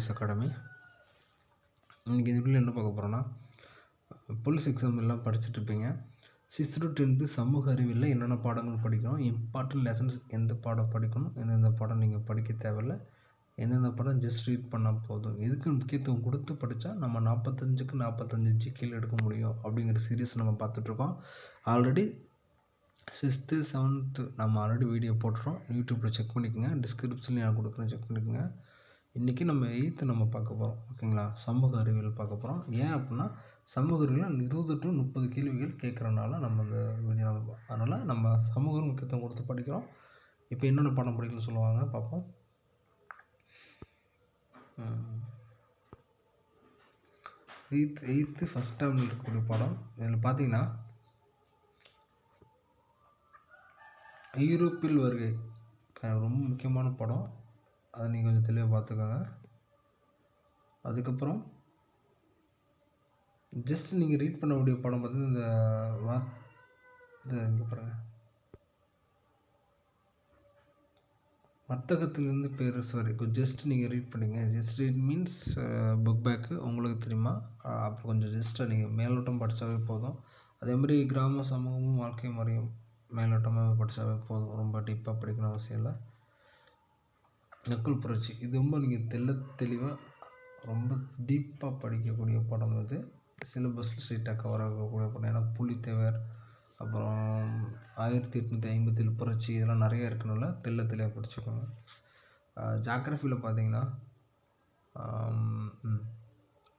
IAS academy. இன்றைக்கி இந்த வீடியோவில் என்ன பார்க்க போகிறோன்னா, போலீஸ் எக்ஸாம் எல்லாம் படிச்சுட்ருப்பீங்க. 6th to 10th சமூக அறிவியலில் என்னென்ன பாடங்கள் படிக்கணும், இம்பார்ட்டன்ட் லெசன்ஸ் எந்த பாடம் படிக்கணும், எந்தெந்த பாடம் நீங்கள் படிக்க தேவையில்லை, எந்தெந்த பாடம் ஜஸ்ட் ரீட் பண்ணால் போதும், எதுக்கு முக்கியத்துவம் கொடுத்து படித்தா நம்ம 45க்கு 45 ஜிகேல எடுக்க முடியும் அப்படிங்கிற சீரீஸ் நம்ம பார்த்துட்ருக்கோம். ஆல்ரெடி 6th 7th நம்ம ஆல்ரெடி வீடியோ போட்டுறோம். யூடியூப்பில் செக் பண்ணிக்கோங்க, டிஸ்கிரிப்ஷன்லேயும் நான் கொடுக்குறேன், செக் பண்ணிக்கோங்க. இன்றைக்கி நம்ம 8th நம்ம பார்க்க போகிறோம். ஓகேங்களா? சமூக அறிவியல் பார்க்க போகிறோம். ஏன் அப்படின்னா சமூக அறிவியல் 20 to 30 கேள்விகள் கேட்குறனால நம்ம இந்த வீடியோ அதனால் நம்ம சமூக முக்கியத்துவம் கொடுத்து படிக்கிறோம். இப்போ என்னென்ன பாடம் படிக்கணும்னு சொல்லுவாங்க பார்ப்போம். 8th ஃபஸ்ட் டேர்மில் இருக்கக்கூடிய பாடம். இதில் பார்த்தீங்கன்னா ஐரோப்பியல் வருகை ரொம்ப முக்கியமான படம். அதை நீங்கள் கொஞ்சம் தெளிவாக பார்த்துக்கோங்க. அதுக்கப்புறம் ஜஸ்ட் நீங்கள் ரீட் பண்ணக்கூடிய படம் பார்த்தீங்கன்னா இங்கே பாருங்கள், வர்த்தகத்திலிருந்து பேரரசு வரைக்கும் ஜஸ்ட் நீங்கள் ரீட் பண்ணிங்க. Just read means book back உங்களுக்கு தெரியுமா, அப்புறம் கொஞ்சம் ஜஸ்ட்டாக நீங்கள் மேலோட்டம் படித்தாவே போதும். அதேமாதிரி கிராம சமூகமும் வாழ்க்கை முறையும் மேலோட்டமாக படித்தாவே போதும், ரொம்ப டீப்பாக படிக்கணும் அவசியம் இல்லை. நக்குள் புரட்சி இது ரொம்ப நீங்கள் தெளிவாக ரொம்ப டீப்பாக படிக்கக்கூடிய படம். இது சிலபஸில் ஸ்ட்ரெயிட்டாக கவர் ஆகக்கூடிய படம். ஏன்னா புலித்தேவர், அப்புறம் 1857 புரட்சி இதெல்லாம் நிறையா இருக்கனால தெளிவாக படிச்சுக்கோங்க. ஜாகிரஃபியில் பார்த்தீங்கன்னா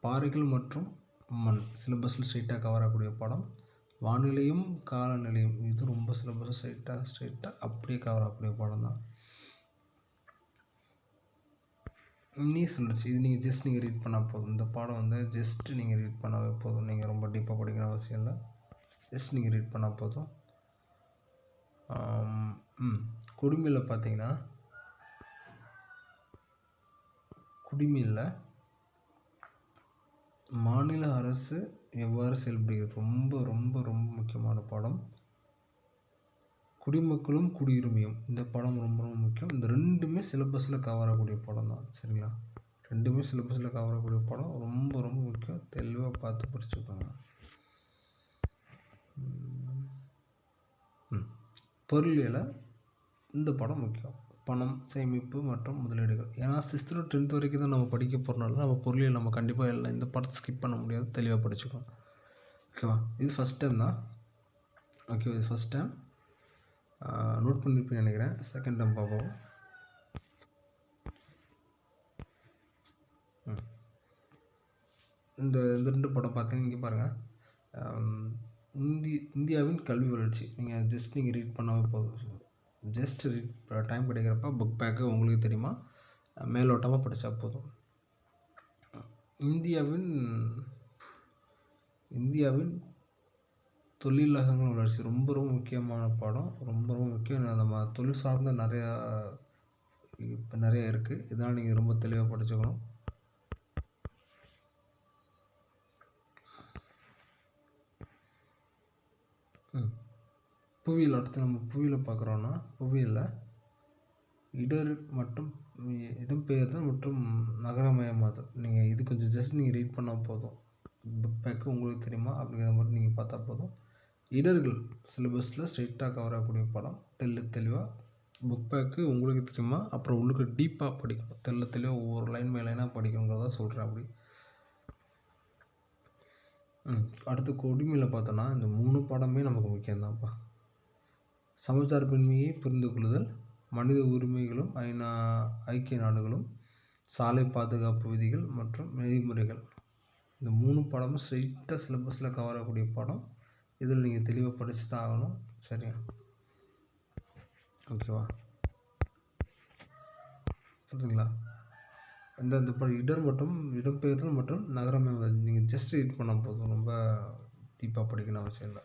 பாறைகள் மற்றும் மண் சிலபஸில் ஸ்ட்ரெயிட்டாக கவர் ஆகக்கூடிய படம். வானிலையும் காலநிலையும் இது ரொம்ப சிலபஸ் ஸ்ட்ரெயிட்டாக அப்படியே கவர் ஆகக்கூடிய படம் தான். நீர் சுழற்சி இது நீங்கள் ஜஸ்ட் நீங்கள் ரீட் பண்ணால் போதும். இந்த பாடம் வந்து ஜஸ்ட் நீங்கள் ரீட் பண்ணாவே போதும், நீங்கள் ரொம்ப டீப்பாக படிக்கணும் அவசியம் இல்லை. ஜஸ்ட் நீங்கள் ரீட் பண்ணால் போதும். குடிமையில் பார்த்தீங்கன்னா குடிமையில் மாநில அரசு எவ்வாறு செயல்படுகிறது ரொம்ப ரொம்ப ரொம்ப முக்கியமான பாடம். குடிமக்களும் குடியுரிமையும் இந்த படம் ரொம்ப ரொம்ப முக்கியம். இந்த ரெண்டுமே சிலபஸில் கவர் ஆகக்கூடிய படம் தான். சரிங்களா? ரெண்டுமே சிலபஸில் கவர் ஆகக்கூடிய படம், ரொம்ப ரொம்ப முக்கியம். தெளிவாக பார்த்து படிச்சுக்கோங்க. பொருளியல இந்த படம் முக்கியம். பணம், சேமிப்பு மற்றும் முதலீடுகள். ஏன்னா 6th to 10th வரைக்கும் தான் நம்ம படிக்க போகிறனால நம்ம பொருளியல் நம்ம கண்டிப்பாக இல்லை, இந்த படத்தை ஸ்கிப் பண்ண முடியாது, தெளிவாக படிச்சுக்கோங்க. ஓகேவா? இது ஃபஸ்ட் டைம் தான். ஓகே, இது ஃபஸ்ட் டைம் நோட் பண்ணியிருப்பேன்னு நினைக்கிறேன். செகண்ட் டைம் பார்ப்போம். இந்த ரெண்டு படம் பார்த்தீங்கன்னா இங்கே பாருங்கள், இந்தியாவின் கல்வி வளர்ச்சி. நீங்கள் ஜஸ்ட் நீங்கள் ரீட் பண்ணாவே போதும். ஜஸ்ட் ரீட் டைம் கிடைக்கிறப்ப புக் பேக்கு உங்களுக்கு தெரியுமா, மேலோட்டமாக படித்தா போதும். இந்தியாவின் தொழிலகங்கள் வளர்ச்சி ரொம்ப ரொம்ப முக்கியமான பாடம், ரொம்ப ரொம்ப முக்கியம். நம்ம தொழில் சார்ந்த நிறைய இருக்குது, இதனால் நீங்கள் ரொம்ப தெளிவாக படிச்சுக்கணும். புவியியல் அடுத்து நம்ம புவியியல் பார்க்குறோன்னா, புவியியலில் இடம்பெயர்தல் மற்றும் நகரமயமாதல். நீங்கள் இது கொஞ்சம் ஜஸ்ட் நீங்கள் ரீட் பண்ணால் போதும். புக் பேக்கு உங்களுக்கு தெரியுமா அப்படிங்கிற மாதிரி நீங்கள் பார்த்தா போதும். இடர்கள் சிலபஸில் ஸ்ட்ரெயிட்டாக கவர் ஆகக்கூடிய படம், தெளிவாக புக் பேக்கு உங்களுக்கு தெரியுமா, அப்புறம் உங்களுக்கு டீப்பாக படிக்கணும், தெளிவாக ஒவ்வொரு லைன் மேலே லைனாக படிக்கணுங்கிறத சொல்கிறேன். அப்படி அடுத்து குடிமையில் பார்த்தோன்னா இந்த 3 பாடமே நமக்கு முக்கியம்தான்ப்பா. சமச்சார்பின்மையை புரிந்து கொள்ளுதல், மனித உரிமைகளும் ஐக்கிய நாடுகளும், சாலை பாதுகாப்பு விதிகள் மற்றும் நெறிமுறைகள். இந்த 3 பாடமும் ஸ்ட்ரெயிட்டாக சிலபஸில் கவர் ஆகக்கூடிய பாடம். இதில் நீங்கள் தெளிவாக படித்து தான் ஆகணும். சரியா? ஓகேவா? புரியுதுங்களா? இந்த இடம்பெயர்தல் மற்றும் நகரமயமாதல் நீங்கள் ஜஸ்ட் ரீட் பண்ணால் போதும், ரொம்ப டீப்பாக படிக்கணும் அவசியம் இல்லை.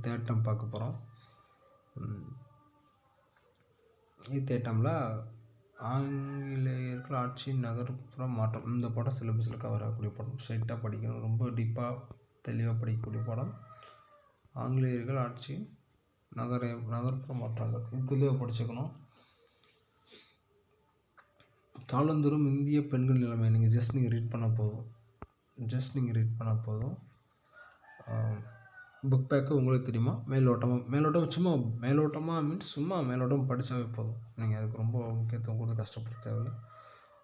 தேர்ட் டைம் பார்க்க போகிறோம். 8th ஐட்டமில் ஆங்கிலேயர்கள் ஆட்சி நகர்ப்புற மாற்றம். இந்த படம் சிலபஸில் கவர் ஆகக்கூடிய படம், ஸ்ட்ரைட்டாக படிக்கணும், ரொம்ப டீப்பாக தெளிவாக படிக்கக்கூடிய படம். ஆங்கிலேயர்கள் ஆட்சி, நகர்ப்புற மாற்றங்கள் இது தெளிவாக படிச்சுக்கணும். காலந்தோறும் இந்திய பெண்கள் நிலைமை நீங்கள் ஜஸ்ட் நீங்கள் ரீட் பண்ணால் போதும். புக் பேக்கு உங்களுக்கு தெரியுமா? மேலோட்டம் சும்மா மேலோட்டமாக மீன்ஸ் சும்மா மேலோட்டம் படித்தாவே போதும். நீங்கள் அதுக்கு ரொம்ப முக்கியத்துவம் கொடுத்து கஷ்டப்பட தேவையில்லை.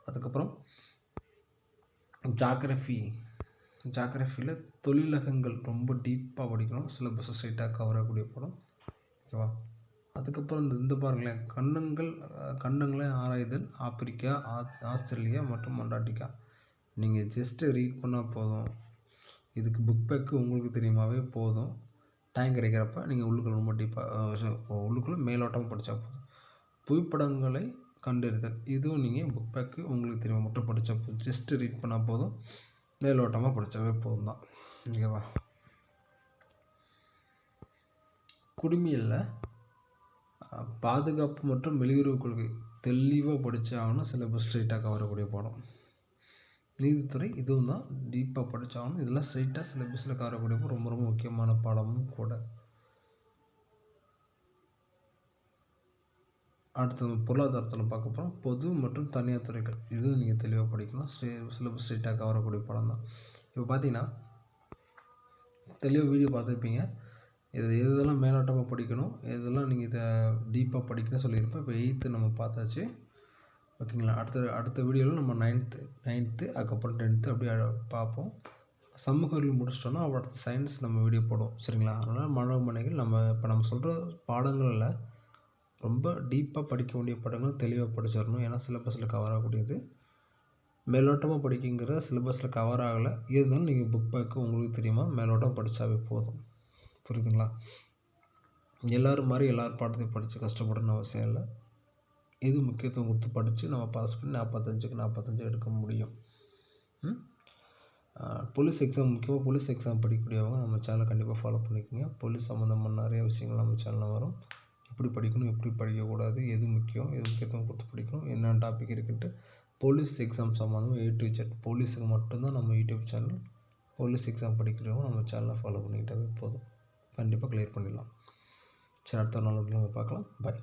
அதுக்கப்புறம் ஜாகிரஃபியில் தொழிலகங்கள் ரொம்ப டீப்பாக படிக்கணும். சிலபஸ் ஸ்ட்ரைட்டாக கவர் ஆகக்கூடிய படம். ஓகேவா? அதுக்கப்புறம் இந்த பாருங்களேன், கண்டங்களை ஆராய்தல், ஆப்பிரிக்கா, ஆஸ்திரேலியா மற்றும் அண்டார்டிகா. நீங்கள் ஜஸ்ட்டு ரீட் பண்ணால் போதும். இதுக்கு புக் பேக்கு உங்களுக்கு தெரியுமாவே போதும். டைம் கிடைக்கிறப்ப நீங்கள் உள்ளுக்குள்ள ரொம்ப டீப்பாக உள்ளுக்குள்ளே மேலோட்டமாக படித்தா போதும். புவிப்படங்களை கண்டறிதல், இதுவும் நீங்கள் புக் பேக்கு உங்களுக்கு தெரியுமா மட்டும் படித்தா போதும். ஜஸ்ட்டு ரீட் பண்ணால் போதும், மேலோட்டமாக படித்தாவே போதும் தான். ஓகேவா? குடிமையில் பாதுகாப்பு மற்றும் வெளியுறவு கொள்கை தெளிவாக படித்தாகணும். சிலபஸ் ஸ்ட்ரைட்டாக கவரக்கூடிய பாடம். நீதித்துறை இதுவும் தான் டீப்பாக படித்தாகணும். இதெல்லாம் ஸ்ட்ரைட்டாக சிலபஸில் கவரக்கூடிய ரொம்ப ரொம்ப முக்கியமான பாடமும் கூட. அடுத்தது பொருளாதாரத்தில் பார்க்க போகிறோம். பொது மற்றும் தனியார் துறைகள் இதுவும் நீங்கள் தெளிவாக படிக்கணும். சிலபஸ் ஸ்ட்ரைட்டாக கவரக்கூடிய பாடம் தான். இப்போ பார்த்தீங்கன்னா தெளிவாக வீடியோ பார்த்துருப்பீங்க. எதெல்லாம் மேலோட்டமாக படிக்கணும், எதெல்லாம் நீங்கள் இதை டீப்பாக படிக்கணும்னு சொல்லியிருப்பேன். இப்போ 8th நம்ம பார்த்தாச்சு. ஓகேங்களா? அடுத்த வீடியோவில் நம்ம 9th அதுக்கப்புறம் 10th அப்படியே பார்ப்போம். சமூக அறிவியல் முடிச்சிட்டோன்னா அடுத்த சயின்ஸ் நம்ம வீடியோ போடுவோம். சரிங்களா? அதனால் மாணவர்கள் நம்ம சொல்கிற பாடங்களில் ரொம்ப டீப்பாக படிக்க வேண்டிய பாடங்கள் தெளிவாக படிச்சிடணும். ஏன்னா சிலபஸில் கவர் ஆகக்கூடியது. மேலோட்டமாக படிக்கிங்கிற சிலபஸில் கவர் ஆகலை. இருந்தாலும் நீங்கள் புக் பேக்கு உங்களுக்கு தெரியுமா மேலோட்டம் படித்தாவே போதும். புரியுதுங்களா? எல்லோரும் மாதிரி எல்லார் பாடத்தையும் படித்து கஷ்டப்படணும்னு அவசியம் இல்லை. எது முக்கியத்துவம் கொடுத்து படித்து நம்ம பாஸ் பண்ணி 45க்கு 45 எடுக்க முடியும். போலீஸ் எக்ஸாம் முக்கியமாக போலீஸ் எக்ஸாம் படிக்கக்கூடியவங்க நம்ம சேனலை கண்டிப்பாக ஃபாலோ பண்ணிக்கோங்க. போலீஸ் சம்மந்தமான நிறைய விஷயங்கள் நம்ம சேனலில் வரும். எப்படி படிக்கணும், எப்படி படிக்கக்கூடாது, எது முக்கியம், எது முக்கியத்துவம் கொடுத்து படிக்கணும், என்னென்ன டாபிக் இருக்குன்ட்டு போலீஸ் எக்ஸாம் சம்மந்தமாக A to Z போலீஸுக்கு மட்டும்தான் நம்ம யூடியூப் சேனல். போலீஸ் எக்ஸாம் படிக்கிறவங்க நம்ம சேனலை ஃபாலோ பண்ணிக்கிட்டாவே போதும். கண்டிப்பாக கிளியர் பண்ணிடலாம். சரி, அடுத்த நாள் நம்ம பார்க்கலாம். பாய்.